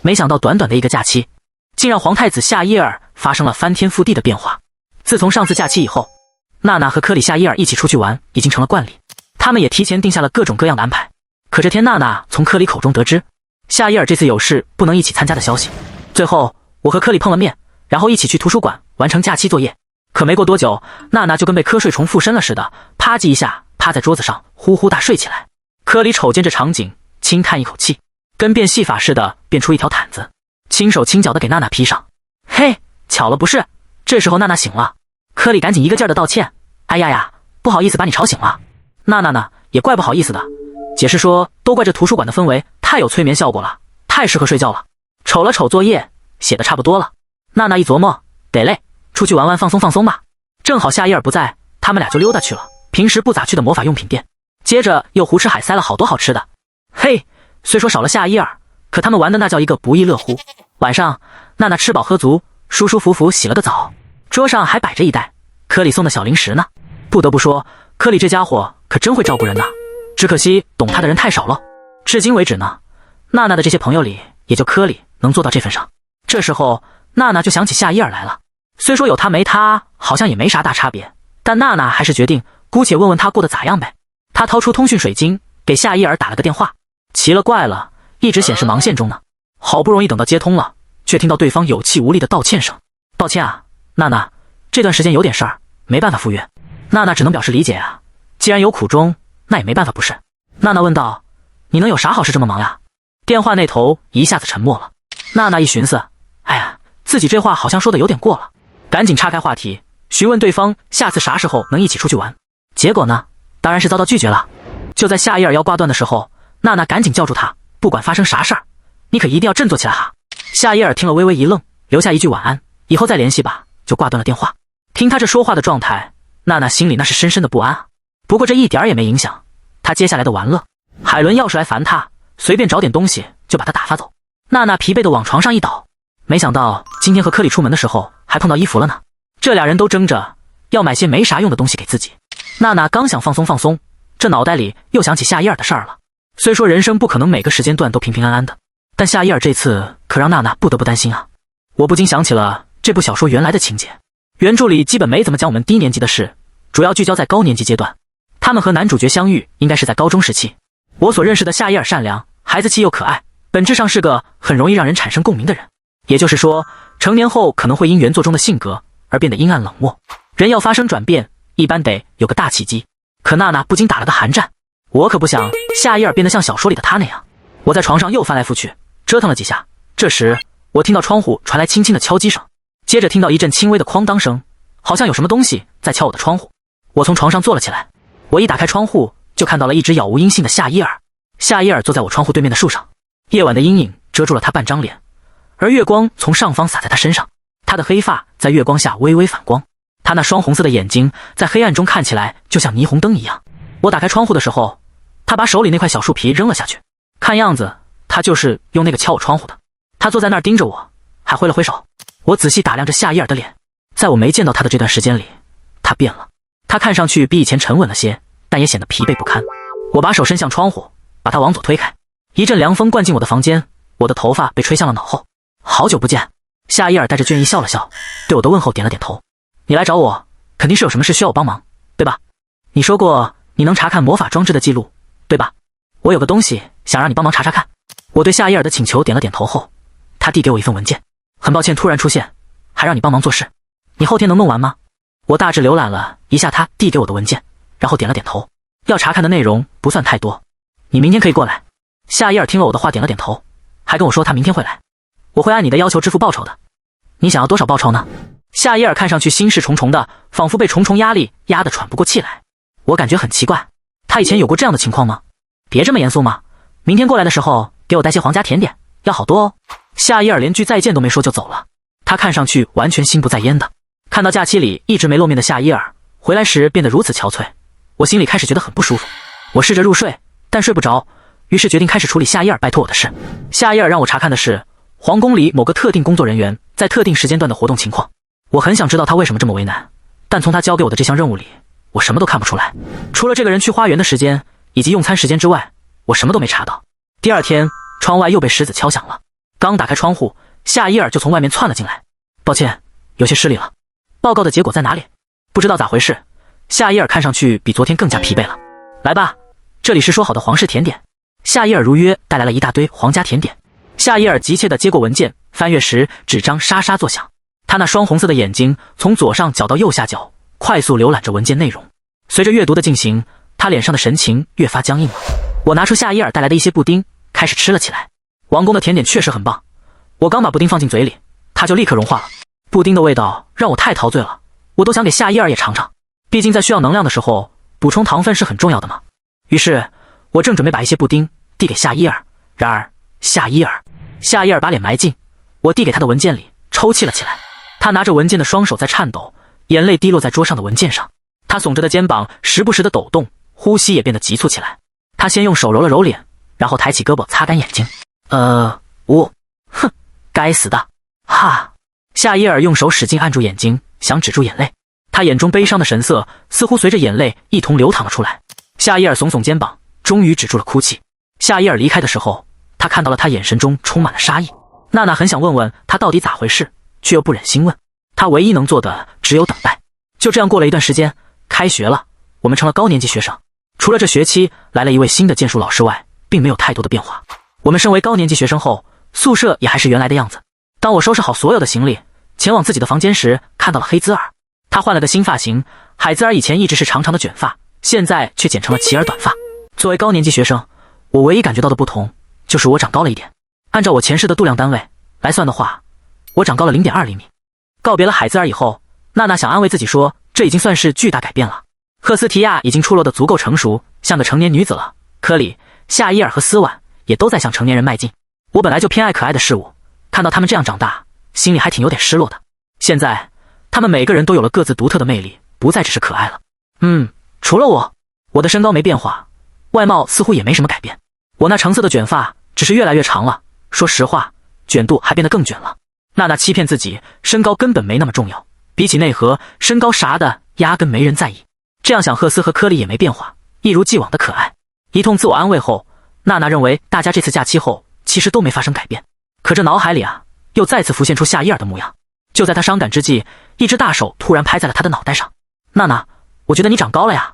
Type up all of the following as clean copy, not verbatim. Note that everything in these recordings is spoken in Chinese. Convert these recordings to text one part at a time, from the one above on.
没想到短短的一个假期，竟让皇太子夏伊尔发生了翻天覆地的变化。自从上次假期以后，娜娜和科里夏伊尔一起出去玩已经成了惯例，他们也提前定下了各种各样的安排。可这天娜娜从科里口中得知夏伊尔这次有事不能一起参加的消息。最后我和科里碰了面，然后一起去图书馆完成假期作业。可没过多久，娜娜就跟被瞌睡虫附身了似的，啪叽一下趴在桌子上呼呼大睡起来。科里瞅见这场景，轻叹一口气，跟变戏法似的变出一条毯子，轻手轻脚的给娜娜披上。嘿，巧了不是？这时候娜娜醒了，科里赶紧一个劲儿的道歉：“哎呀呀，不好意思把你吵醒了。”娜娜呢也怪不好意思的，解释说都怪这图书馆的氛围太有催眠效果了，太适合睡觉了。瞅了瞅作业，写的差不多了。娜娜一琢磨，得嘞，出去玩玩放松放松吧。正好夏伊尔不在，他们俩就溜达去了平时不咋去的魔法用品店，接着又胡吃海塞了好多好吃的。嘿，虽说少了夏伊尔，可他们玩的那叫一个不亦乐乎。晚上娜娜吃饱喝足，舒舒服服洗了个澡，桌上还摆着一袋科里送的小零食呢。不得不说，科里这家伙可真会照顾人呐，只可惜懂他的人太少了。至今为止呢，娜娜的这些朋友里也就科里能做到这份上。这时候娜娜就想起夏伊尔来了，虽说有他没他好像也没啥大差别，但娜娜还是决定姑且问问他过得咋样呗。她掏出通讯水晶给夏伊尔打了个电话，奇了怪了，一直显示忙线中呢。好不容易等到接通了，却听到对方有气无力的道歉声：“抱歉啊，娜娜，这段时间有点事儿，没办法赴约。”娜娜只能表示理解啊，既然有苦衷，那也没办法不是。娜娜问道：“你能有啥好事这么忙呀？”电话那头一下子沉默了。娜娜一寻思，哎呀，自己这话好像说的有点过了，赶紧岔开话题，询问对方下次啥时候能一起出去玩。结果呢，当然是遭到拒绝了。就在夏伊尔要挂断的时候，娜娜赶紧叫住他：“不管发生啥事儿，你可一定要振作起来哈。”夏伊尔听了微微一愣，留下一句晚安，以后再联系吧，就挂断了电话。听他这说话的状态，娜娜心里那是深深的不安啊。不过这一点也没影响他接下来的玩乐。海伦要是来烦他，随便找点东西就把他打发走。娜娜疲惫的往床上一倒，没想到今天和科里出门的时候还碰到衣服了呢。这俩人都争着要买些没啥用的东西给自己。娜娜刚想放松放松，这脑袋里又想起夏伊尔的事儿了。虽说人生不可能每个时间段都平平安安的，但夏伊尔这次可让娜娜不得不担心啊。我不禁想起了这部小说原来的情节，原著里基本没怎么讲我们低年级的事，主要聚焦在高年级阶段。他们和男主角相遇应该是在高中时期。我所认识的夏伊尔善良、孩子气又可爱，本质上是个很容易让人产生共鸣的人。也就是说，成年后可能会因原作中的性格而变得阴暗冷漠。人要发生转变，一般得有个大契机。可娜娜不禁打了个寒战，我可不想夏伊尔变得像小说里的他那样。我在床上又翻来覆去折腾了几下，这时我听到窗户传来轻轻的敲击声，接着听到一阵轻微的哐当声，好像有什么东西在敲我的窗户。我从床上坐了起来，我一打开窗户就看到了一只杳无音信的夏伊尔。夏伊尔坐在我窗户对面的树上，夜晚的阴影遮住了他半张脸，而月光从上方洒在他身上，他的黑发在月光下微微反光，他那双红色的眼睛在黑暗中看起来就像霓虹灯一样。我打开窗户的时候，他把手里那块小树皮扔了下去，看样子他就是用那个敲我窗户的。他坐在那儿盯着我，还挥了挥手。我仔细打量着夏伊尔的脸，在我没见到他的这段时间里，他变了。他看上去比以前沉稳了些，但也显得疲惫不堪。我把手伸向窗户，把他往左推开，一阵凉风灌进我的房间，我的头发被吹向了脑后。好久不见。夏伊尔带着倦意笑了笑，对我的问候点了点头。你来找我，肯定是有什么事需要我帮忙，对吧？你说过你能查看魔法装置的记录，对吧？我有个东西想让你帮忙查查看。我对夏伊尔的请求点了点头后，他递给我一份文件。很抱歉突然出现，还让你帮忙做事，你后天能弄完吗？我大致浏览了一下他递给我的文件，然后点了点头。要查看的内容不算太多，你明天可以过来。夏伊尔听了我的话点了点头，还跟我说他明天会来，我会按你的要求支付报酬的。你想要多少报酬呢？夏伊尔看上去心事重重的，仿佛被重重压力压得喘不过气来。我感觉很奇怪，他以前有过这样的情况吗？别这么严肃嘛，明天过来的时候给我带些皇家甜点，要好多哦。夏伊尔连句再见都没说就走了，他看上去完全心不在焉的。看到假期里一直没露面的夏伊尔回来时变得如此憔悴，我心里开始觉得很不舒服。我试着入睡，但睡不着，于是决定开始处理夏伊尔拜托我的事。夏伊尔让我查看的是皇宫里某个特定工作人员在特定时间段的活动情况。我很想知道他为什么这么为难，但从他交给我的这项任务里，我什么都看不出来。除了这个人去花园的时间以及用餐时间之外，我什么都没查到。第二天，窗外又被狮子敲响了。刚打开窗户，夏伊尔就从外面窜了进来。抱歉，有些失礼了。报告的结果在哪里？不知道咋回事，夏伊尔看上去比昨天更加疲惫了。来吧，这里是说好的皇室甜点。夏伊尔如约带来了一大堆皇家甜点。夏伊尔急切地接过文件，翻阅时纸张沙沙作响。他那双红色的眼睛从左上角到右下角快速浏览着文件内容。随着阅读的进行，他脸上的神情越发僵硬了。我拿出夏伊尔带来的一些布丁，开始吃了起来。王宫的甜点确实很棒，我刚把布丁放进嘴里，它就立刻融化了。布丁的味道让我太陶醉了，我都想给夏伊尔也尝尝。毕竟在需要能量的时候，补充糖分是很重要的嘛。于是，我正准备把一些布丁递给夏伊尔，然而夏伊尔把脸埋进我递给他的文件里，抽泣了起来。他拿着文件的双手在颤抖，眼泪滴落在桌上的文件上。他耸着的肩膀时不时的抖动，呼吸也变得急促起来。他先用手揉了揉脸，然后抬起胳膊擦干眼睛。哼，该死的，哈！夏伊尔用手使劲按住眼睛，想止住眼泪。他眼中悲伤的神色似乎随着眼泪一同流淌了出来。夏伊尔耸耸肩膀，终于止住了哭泣。夏伊尔离开的时候，他看到了他眼神中充满了杀意。娜娜很想问问他到底咋回事，却又不忍心问。他唯一能做的只有等待。就这样过了一段时间，开学了，我们成了高年级学生。除了这学期来了一位新的剑术老师外，并没有太多的变化。我们身为高年级学生后，宿舍也还是原来的样子。当我收拾好所有的行李，前往自己的房间时，看到了黑兹尔。他换了个新发型，海兹尔以前一直是长长的卷发，现在却剪成了齐耳短发。作为高年级学生，我唯一感觉到的不同就是我长高了一点。按照我前世的度量单位来算的话，我长高了 0.2 厘米。告别了海兹尔以后，娜娜想安慰自己说，这已经算是巨大改变了。赫斯提亚已经出落得足够成熟，像个成年女子了。科里、夏伊尔和斯婉也都在向成年人迈进。我本来就偏爱可爱的事物，看到他们这样长大，心里还挺有点失落的。现在，他们每个人都有了各自独特的魅力，不再只是可爱了。除了我的身高没变化，外貌似乎也没什么改变。我那橙色的卷发只是越来越长了，说实话，卷度还变得更卷了。娜娜欺骗自己，身高根本没那么重要，比起内核，身高啥的压根没人在意。这样想，赫斯和科里也没变化，一如既往的可爱。一通自我安慰后，娜娜认为大家这次假期后其实都没发生改变。可这脑海里又再次浮现出夏伊尔的模样。就在她伤感之际，一只大手突然拍在了她的脑袋上。娜娜，我觉得你长高了呀。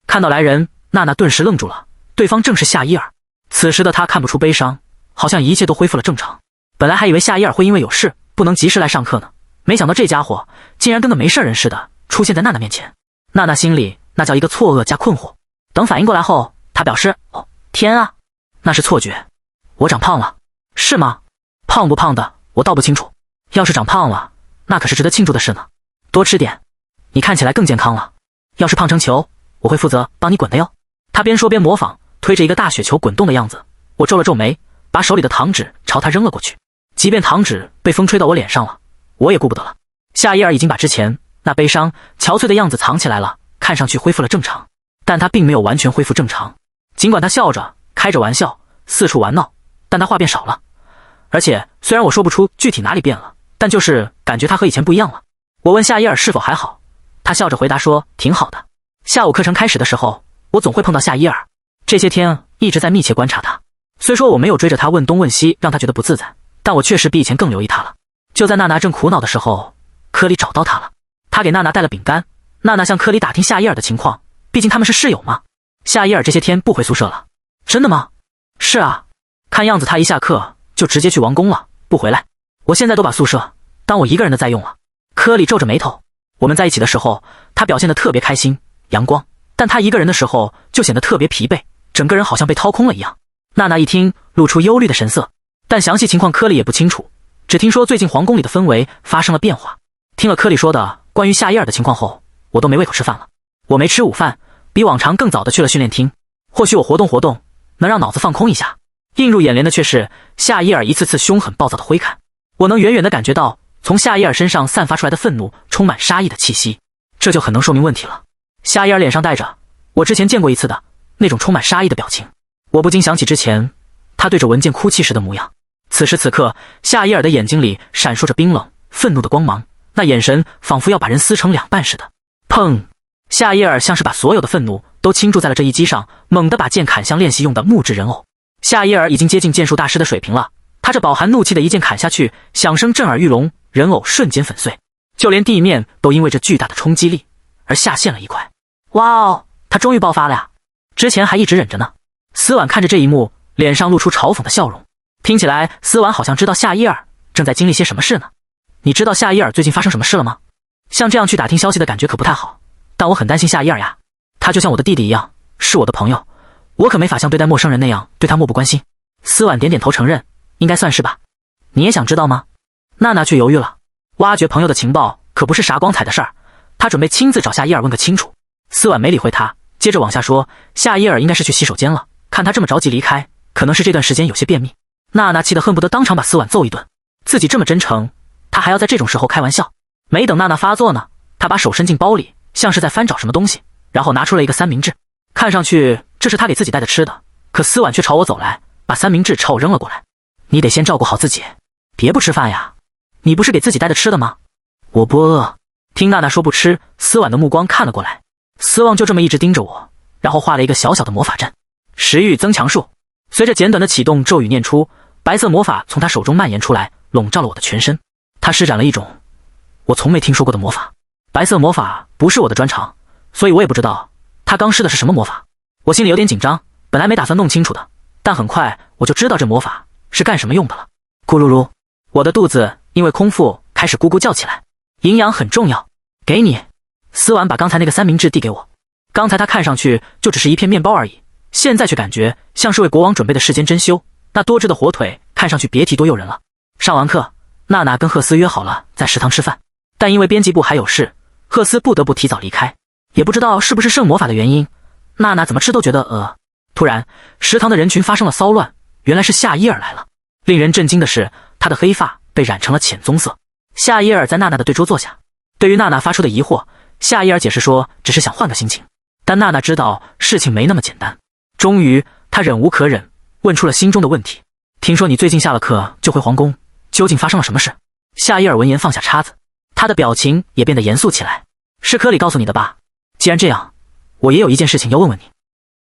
看到来人，娜娜顿时愣住了，对方正是夏伊尔。此时的她看不出悲伤，好像一切都恢复了正常。本来还以为夏伊尔会因为有事不能及时来上课呢，没想到这家伙竟然跟个没事人似的出现在娜娜面前。娜娜心里那叫一个错愕加困惑。等反应过来后，她表示：天啊，那是错觉，我长胖了。是吗？胖不胖的我倒不清楚，要是长胖了，那可是值得庆祝的事呢。多吃点，你看起来更健康了。要是胖成球，我会负责帮你滚的哟。他边说边模仿推着一个大雪球滚动的样子。我皱了皱眉，把手里的糖纸朝他扔了过去。即便糖纸被风吹到我脸上了，我也顾不得了。夏伊尔已经把之前那悲伤憔悴的样子藏起来了，看上去恢复了正常。但他并没有完全恢复正常。尽管他笑着开着玩笑四处玩闹，但他话变少了。而且虽然我说不出具体哪里变了，但就是感觉他和以前不一样了。我问夏伊尔是否还好，他笑着回答说挺好的。下午课程开始的时候，我总会碰到夏伊尔。这些天一直在密切观察他。虽说我没有追着他问东问西让他觉得不自在，但我确实比以前更留意他了。就在娜娜正苦恼的时候，科里找到他了。他给娜娜带了饼干。娜娜向科里打听夏伊尔的情况，毕竟他们是室友嘛。夏伊尔这些天不回宿舍了。真的吗？是啊，看样子他一下课就直接去王宫了，不回来。我现在都把宿舍当我一个人的在用了。科里皱着眉头。我们在一起的时候，他表现得特别开心阳光，但他一个人的时候就显得特别疲惫，整个人好像被掏空了一样。娜娜一听露出忧虑的神色，但详细情况科里也不清楚，只听说最近皇宫里的氛围发生了变化。听了科里说的关于夏伊尔的情况后，我都没胃口吃饭了。我没吃午饭，比往常更早的去了训练厅。或许我活动活动能让脑子放空一下。映入眼帘的却是夏伊尔一次次凶狠暴躁的挥砍。我能远远地感觉到从夏伊尔身上散发出来的愤怒充满杀意的气息，这就很能说明问题了。夏伊尔脸上带着我之前见过一次的那种充满杀意的表情，我不禁想起之前他对着文件哭泣时的模样。此时此刻，夏伊尔的眼睛里闪烁着冰冷愤怒的光芒，那眼神仿佛要把人撕成两半似的。砰！夏伊尔像是把所有的愤怒都倾注在了这一击上，猛地把剑砍向练习用的木质人偶。夏伊尔已经接近剑术大师的水平了，他这饱含怒气的一剑砍下去，响声震耳欲聋，人偶瞬间粉碎，就连地面都因为这巨大的冲击力而下陷了一块。哇哦，他终于爆发了呀！之前还一直忍着呢。思婉看着这一幕，脸上露出嘲讽的笑容。听起来思婉好像知道夏伊尔正在经历些什么事呢。你知道夏伊尔最近发生什么事了吗？像这样去打听消息的感觉可不太好，但我很担心夏伊尔呀。他就像我的弟弟一样，是我的朋友，我可没法像对待陌生人那样对他漠不关心。思婉点点头承认，应该算是吧。你也想知道吗？娜娜却犹豫了。挖掘朋友的情报可不是啥光彩的事儿，她准备亲自找夏伊尔问个清楚。思婉没理会他，接着往下说，夏伊尔应该是去洗手间了，看他这么着急离开，可能是这段时间有些便秘。娜娜气得恨不得当场把思婉揍一顿，自己这么真诚，她还要在这种时候开玩笑。没等娜娜发作呢，她把手伸进包里，像是在翻找什么东西，然后拿出了一个三明治，看上去这是她给自己带的吃的，可思婉却朝我走来，把三明治朝我扔了过来。你得先照顾好自己，别不吃饭呀，你不是给自己带的吃的吗？我不饿。听娜娜说不吃，思婉的目光看了过来，思望就这么一直盯着我，然后画了一个小小的魔法阵，食欲增强术。随着简短的启动咒语念出，白色魔法从他手中蔓延出来，笼罩了我的全身。他施展了一种我从没听说过的魔法。白色魔法不是我的专长，所以我也不知道他刚施的是什么魔法。我心里有点紧张，本来没打算弄清楚的，但很快我就知道这魔法是干什么用的了。咕噜噜，我的肚子因为空腹开始咕咕叫起来。营养很重要，给你。思婉把刚才那个三明治递给我，刚才他看上去就只是一片面包而已，现在却感觉像是为国王准备的世间珍馐。那多汁的火腿看上去别提多诱人了。上完课，娜娜跟赫斯约好了在食堂吃饭，但因为编辑部还有事，赫斯不得不提早离开。也不知道是不是圣魔法的原因，娜娜怎么吃都觉得突然，食堂的人群发生了骚乱，原来是夏伊尔来了。令人震惊的是，他的黑发被染成了浅棕色。夏伊尔在娜娜的对桌坐下，对于娜娜发出的疑惑，夏伊尔解释说只是想换个心情，但娜娜知道事情没那么简单。终于，她忍无可忍，问出了心中的问题。听说你最近下了课就回皇宫，究竟发生了什么事？夏伊尔闻言放下叉子，他的表情也变得严肃起来。是科里告诉你的吧？既然这样，我也有一件事情要问问你。